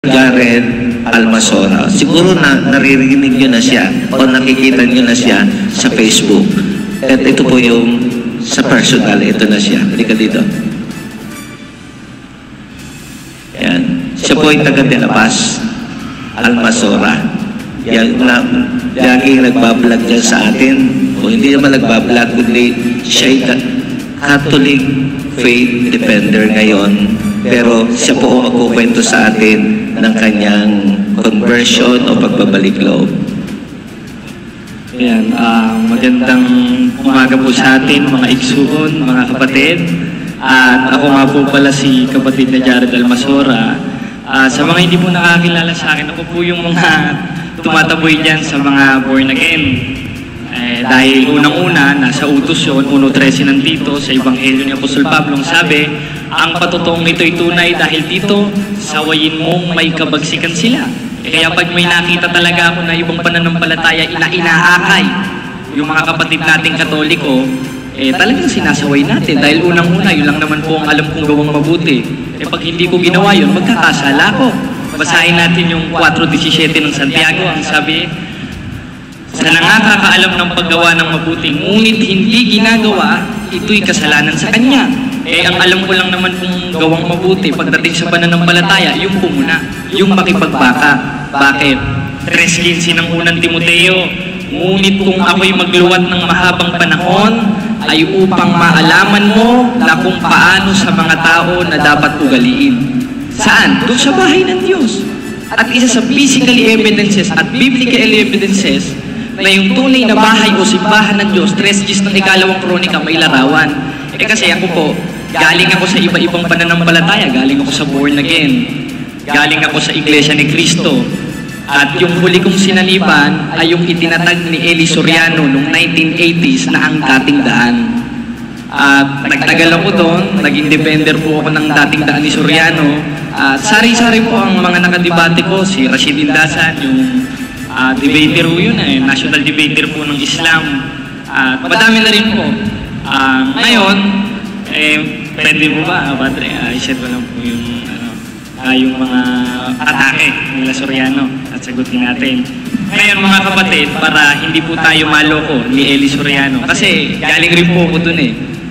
Jared Almasora. Siguro naririnig nyo na siya o nakikita nyo na siya sa Facebook. At ito po yung sa personal, ito na siya. Halika dito. Yan. Siya po ay taga De La Paz, Almasora. Yan, laging nagbablog dyan sa atin. O hindi naman nagbablog, kundi siya ay Catholic faith defender ngayon. Pero siya po ang magkukwento sa atin ng kanyang conversion o pagbabalik loob. Ayan, magandang umaga po sa atin, mga iksuon, mga kapatid. At ako nga po pala si kapatid na Jared Almasora. Sa mga hindi po nakakilala sa akin, ako po yung mga tumataboy dyan sa mga born again. Dahil unang-una, nasa utos yun, 1.13 ng Tito, sa Ebanghelyo ni Apostol Pablo, sabi, ang patotoong ito'y tunay dahil dito, sawayin mong may kabagsikan sila. Kaya pag may nakita talaga ako na ibang pananampalataya, inaakay yung mga kapatid nating Katoliko, talagang sinasaway natin. Dahil unang-una, yun lang naman po ang alam kong gawang mabuti. Pag hindi ko ginawa yun, magkakasala ko. Basahin natin yung 4.17 ng Santiago, ang sabi, sa nangakakaalam ng paggawa ng mabuti, ngunit hindi ginagawa, ito'y kasalanan sa kanya. Ang alam ko lang naman kung gawang mabuti pagdating sa pananampalataya, yung pumuna, yung makipagbaka. Bakit? 3.15 ng unang Timoteo, ngunit kung ako'y magluwat ng mahabang panahon, ay upang maalaman mo na kung paano sa mga tao na dapat ugaliin. Saan? Doon sa bahay ng Diyos. At isa sa physical evidences at biblical evidences na yung tunay na bahay o simbahan ng Diyos, 3 ng ikalawang kronika, may larawan. Kasi ako po, galing ako sa iba-ibang pananampalataya, galing ako sa born again, galing ako sa Iglesia ni Cristo. At yung huli kong sinaliban ay yung itinatag ni Eli Soriano noong 1980s na ang dating daan. At nagtagal ako doon, naging defender po ako ng dating daan ni Soriano. At sari-sari po ang mga nakadebate ko, si Rashid Indasan, yung debater po yun, national debater po ng Islam. At madami na rin po. Ngayon, pwede po ba, Padre, i-share ko lang po yung mga atake nila Soriano at sagutin natin. Ngayon mga kapatid, para hindi po tayo maloko ni Eli Soriano, kasi galing rin po ako dun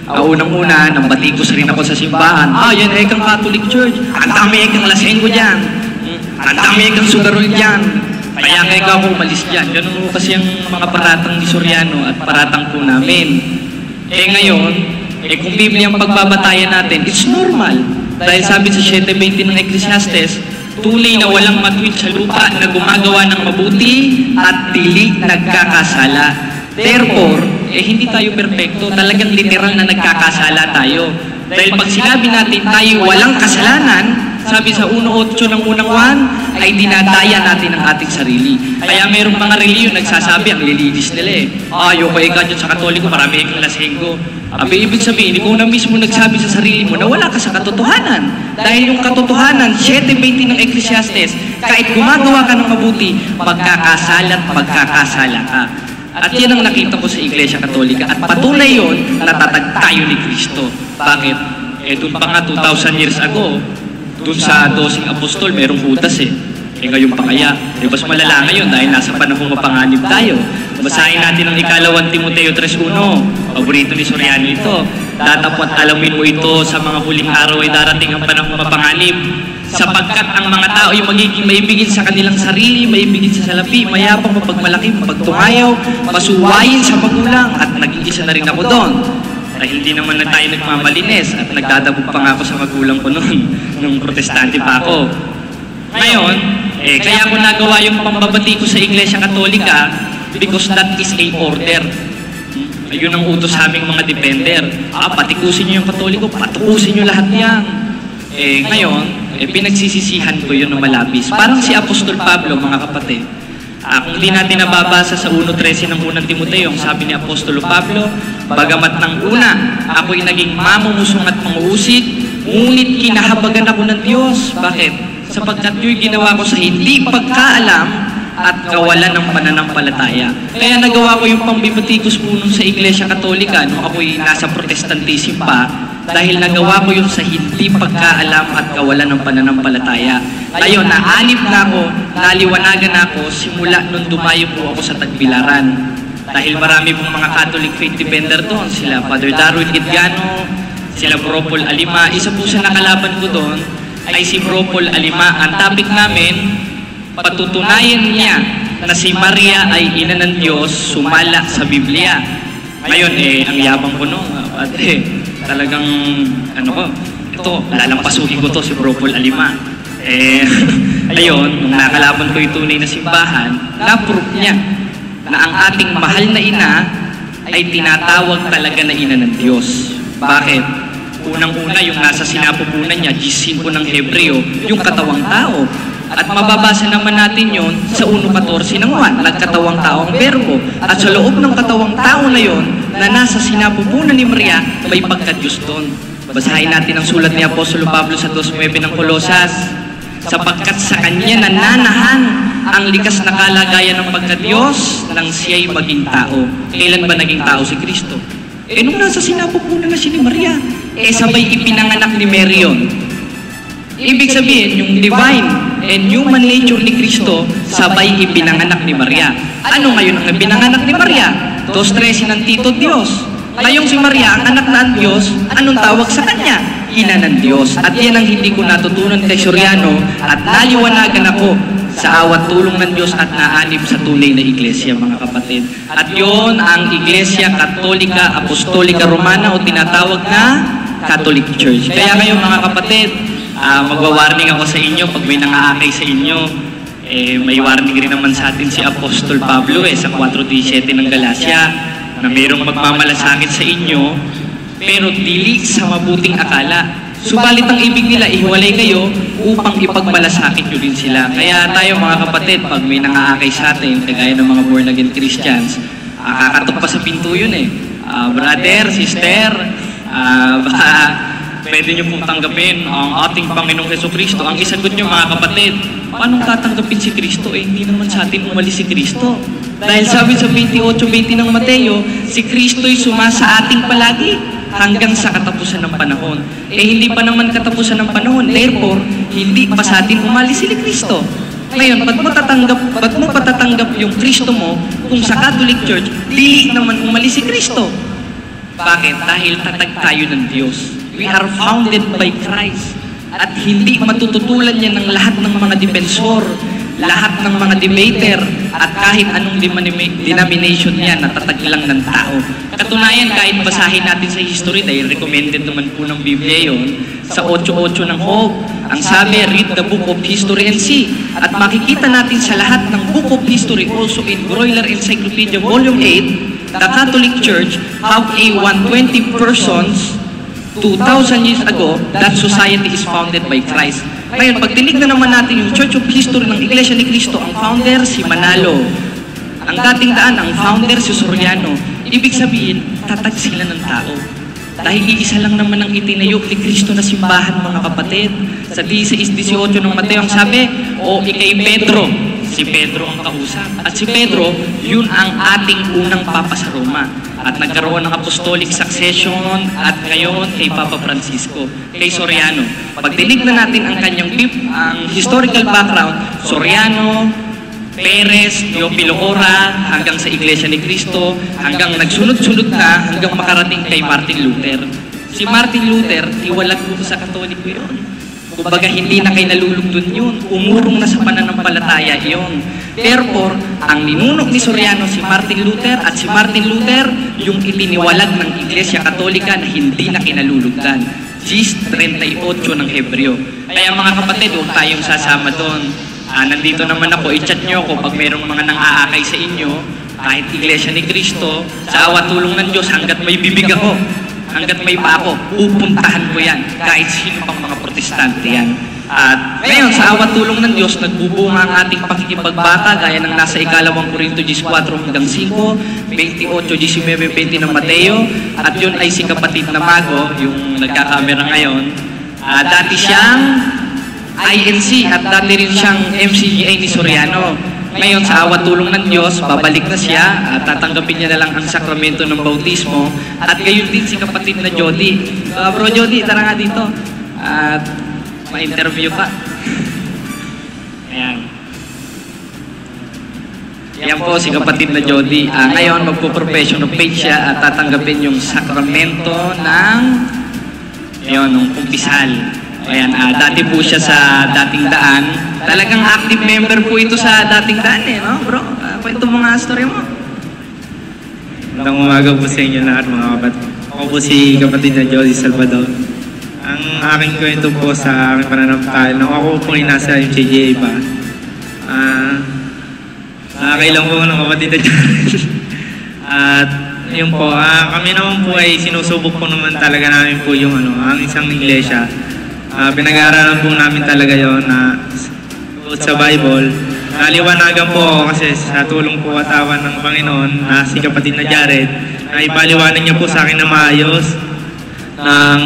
unang-una, nang batikos rin ako sa simbahan. Yan ay kang Catholic Church. Ang dami ay kang lasenggo dyan. Ang dami ay kang sugarol dyan. Kaya nga ikaw ako umalis dyan. Ganun po kasi ang mga paratang ni Soriano at paratang po namin. Ngayon, kung Biblia ang pagbabatayan natin, it's normal. Dahil sabi sa 7.20 ng Ecclesiastes, tunay na walang matwid sa lupa na gumagawa ng mabuti at dili nagkakasala. Therefore, hindi tayo perfecto. Talagang literal na nagkakasala tayo. Dahil pag sinabi natin tayo walang kasalanan, sabi sa 1.8 ng unang 1, ay dinadaya natin ang ating sarili. Kaya mayroong mga reliyon nagsasabi, ang lilinis nila ayoko ikaw dyan sa Katoliko, marami kang lasenggo. Ibig sabihin, ikaw na mismo nagsabi sa sarili mo na wala ka sa katotohanan. Dahil yung katotohanan, 7.20 ng Ecclesiastes, kahit gumagawa ka ng mabuti, pagkakasala ka. At yan ang nakita ko sa Iglesia Katolika. At patunay yun, natatag tayo ni Kristo. Bakit? Doon pa nga 2,000 years ago, doon sa 12 apostol, merong butas ngayon pa kaya? Mas malala ngayon dahil nasa panahong mapanganib tayo. Basahin natin ang ikalawang Timoteo 3.1. Paborito ni Soriano ito. Datapwat alamin mo ito sa mga huling araw ay darating ang panahong mapanganib. Sapagkat ang mga tao ay magiging maibigin sa kanilang sarili, maibigin sa salapi, mayapang, mapagmalaki, mapagtungayaw, masuwayin sa magulang, at naging isa na rin ako doon. Dahil hindi naman na tayo nagmamalinis at nagdadabog pa nga ako sa magulang ko noon, nung protestante pa ako. Ngayon, kaya ako nagawa yung pambabati ko sa Iglesia Katolika because that is a order. Yun ang utos sa aming mga defender. Patikusin nyo yung Katoliko, patukusin nyo lahat yan. Ngayon, pinagsisisihan ko yun na malabis. Parang si Apostol Pablo, mga kapatid. Kung di natin nababasa sa 1.13 ng unang Timoteo, ang sabi ni Apostolo Pablo, bagamat ng una, ako'y naging mamumusong at manguusig, ngunit kinahabagan ako ng Diyos. Bakit? Sapagkat yun ginawa ko sa hindi pagkaalam at kawalan ng pananampalataya. Kaya nagawa ko yung pambibatikos po nun sa Iglesia Katolika nung ako'y nasa Protestantism pa, dahil nagawa ko yung sa hindi pagkaalam at kawalan ng pananampalataya. Ngayon, naanib na ako, naliwanagan na ako simula nung dumayo po ako sa Tagbilaran. Dahil marami pong mga Catholic faith defender doon, sila Father Darwin Gitgano, sila Bro Paul Alima. Isa po sa nakalaban ko doon ay si Bro Paul Alima. Ang topic namin, patutunayan niya na si Maria ay ina ng Diyos, sumala sa Biblia. Ngayon, ang yabang ko no, at talagang, ito, lalampasuhin ko to si Bro Paul Alima. Ayun, nung nakalaban ko yung tunay na simbahan, na-proof niya na ang ating mahal na ina ay tinatawag talaga na ina ng Diyos. Bakit? Unang-una, yung nasa sinapupunan niya, gisin po ng Hebreo, yung katawang tao. At mababasa naman natin yon sa 1:14 ng Juan, nagkatawang tao ang berbo. At sa loob ng katawang tao na yon, na nasa sinapupunan ni Maria, may pagka-Diyos doon. Basahin natin ang sulat ni Apostolo Pablo sa 2:9 ng Kolosas. Sapagkat sa kanya nananahan ang likas na kalagayan ng pagka-Diyos nang siya'y maging tao. Kailan ba naging tao si Kristo? Nung nasa sinapupunan na si Maria, sabay ipinanganak ni Mary yun. Ibig sabihin, yung divine and human nature ni Kristo, sabay ipinanganak ni Maria. Ano ngayon ang ipinanganak ni Maria? 2:13 ng Tito Diyos. Ngayong si Maria, ang anak na ang Diyos, anong tawag sa kanya? Ina ng Diyos. At yan ang hindi ko natutunan kay Soriano at naliwanagan ako sa awat tulong ng Diyos at naanib sa tunay na iglesia, mga kapatid. At yon ang Iglesia Katolika Apostolika Romana o tinatawag na Catholic Church. Kaya ngayon mga kapatid, magwa-warning ako sa inyo pag may nangaakay sa inyo. May warning rin naman sa atin si Apostol Pablo sa 4:17 ng Galacia na mayroong magmamalasakit sa inyo pero dili sa mabuting akala. Subalit ang ibig nila, ihiwalay kayo upang ipagmalasakit nyo din sila. Kaya tayo mga kapatid, pag may nangaakay sa atin, kagaya ng mga born-again Christians, kakatok pa sa pinto yun brother, sister, baka pwede nyo pong tanggapin ang ating Panginoong Jesucristo. Ang isagot nyo mga kapatid, paano tatanggapin si Kristo? Hindi naman sa atin umalis si Kristo. Dahil sabi sa 28:20 ng Mateo, si Kristo'y sumasa ating palagi hanggang sa katapusan ng panahon. Hindi pa naman katapusan ng panahon. Therefore, hindi pa sa atin umalis si Kristo. Ngayon, ba't mo patatanggap yung Kristo mo kung sa Catholic Church, dili naman umalis si Kristo? Bakit? Dahil tatag tayo ng Diyos. We are founded by Christ. At hindi matututulan niya ng lahat ng mga depensor, lahat ng mga debater, at kahit anong denomination niya, natatag lang ng tao. Katunayan, kahit basahin natin sa history, dahil recommended naman po ng Biblia yun, sa 8:8 ng Hope, ang sabi, read the book of history and see. At makikita natin sa lahat ng book of history, also in Broiler Encyclopedia Volume 8, the Catholic Church have a 120 persons 2,000 years ago, that society is founded by Christ. Ngayon, pag tinignan naman natin yung Church of History ng Iglesia ni Cristo, ang founder si Manalo. Ang dating daan, ang founder si Soriano. Ibig sabihin, tatag sila ng tao. Dahil iisa lang naman ang itinayog ni Cristo na simbahan, mga kapatid. Sa 16:18 ng Mateo, ang sabi, ikay Pedro. Si Pedro ang kausap. At si Pedro, yun ang ating unang papa sa Roma. At nagkaroon ng apostolic succession at ngayon kay Papa Francisco, kay Soriano. Pag tinignan natin ang kanyang ang historical background, Soriano, Perez, Teofilo Ora, hanggang sa Iglesia ni Cristo, hanggang nagsunod-sunod na, hanggang makarating kay Martin Luther. Si Martin Luther, iwalag po sa Katoliko yun. Kumbaga, hindi na kayo nalulugdon yun. Umurong na sa pananampalataya yun. Therefore, ang ninuno ni Soriano, si Martin Luther, at si Martin Luther, yung itiniwalag ng Iglesia Katolika na hindi na kinalulugdan. Gis 38 ng Hebreo. Kaya mga kapatid, huwag tayong sasama doon. Nandito naman ako, i-chat nyo ako pag mayroong mga nang-aakay sa inyo, kahit Iglesia ni Cristo, sa awa tulong ng Diyos, hanggat may bibig ako, hanggat may pa ako, pupuntahan ko yan, kahit sino pang mga protestante yan. At ngayon, sa awat tulong ng Diyos, nagbubunga ang ating pakikipagbata gaya ng nasa 2 Corinto 4 hanggang 5, 28, 19, 20 ng Mateo. At yun ay si kapatid na Mago, yung nagkakamera ngayon. Dati siyang INC at dati rin siyang MCGA ni Soriano. Ngayon, sa awat tulong ng Diyos, babalik na siya at tatanggapin niya na lang ang sakramento ng bautismo. At gayon din si kapatid na Jody. Bro Jody, tara nga dito. At ma-interview ka. Ayan. Yan po si kapatid na Jody. Ngayon, magpo-profession of faith siya at tatanggapin yung sakramento ng ng kumpisal. Ayan, dati po siya sa dating daan. Talagang active member po ito sa dating daan no bro? Kwento mo nga story mo. Magandang umaga po sa inyo lahat mga kapatid. Ako po si kapatid na Jody Salvador. Ang aking kwento po sa aking pananampalataya, nung ako po ay nasa MCGA pa, nakakailang po ng kapatid na Jody. At yun po, kami naman po ay sinusubok po naman talaga namin po yung ang isang iglesia. Pinag-aaralan po namin talaga yon na sa Bible. Naliwanagan po ako kasi sa tulong po at awa ng Panginoon na si kapatid na Jared, na ipaliwanag niya po sa akin na maayos ng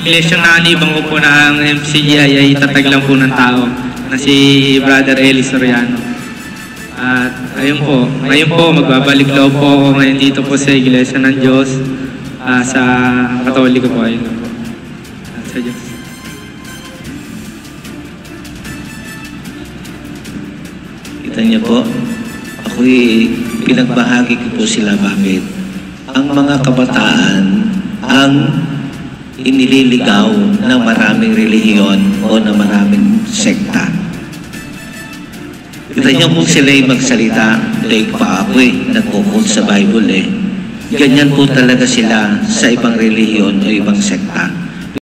iglesia na alibang ko po na ang MCGI ay itatag lang po ng tao na si Brother Eli Soriano. At ayun po, ngayon po magbabalik loob po ako ngayon dito po sa iglesia ng Diyos, sa Katoliko po ayun po. At sa Diyos. Kita niyo po, ako'y pinagbahagi ko po sila bakit ang mga kabataan ang inililigaw ng maraming relihiyon o ng maraming sekta. Kita niyo kung sila'y magsalita, like pa ako nagkukot sa Bible Ganyan po talaga sila sa ibang relihiyon o ibang sekta.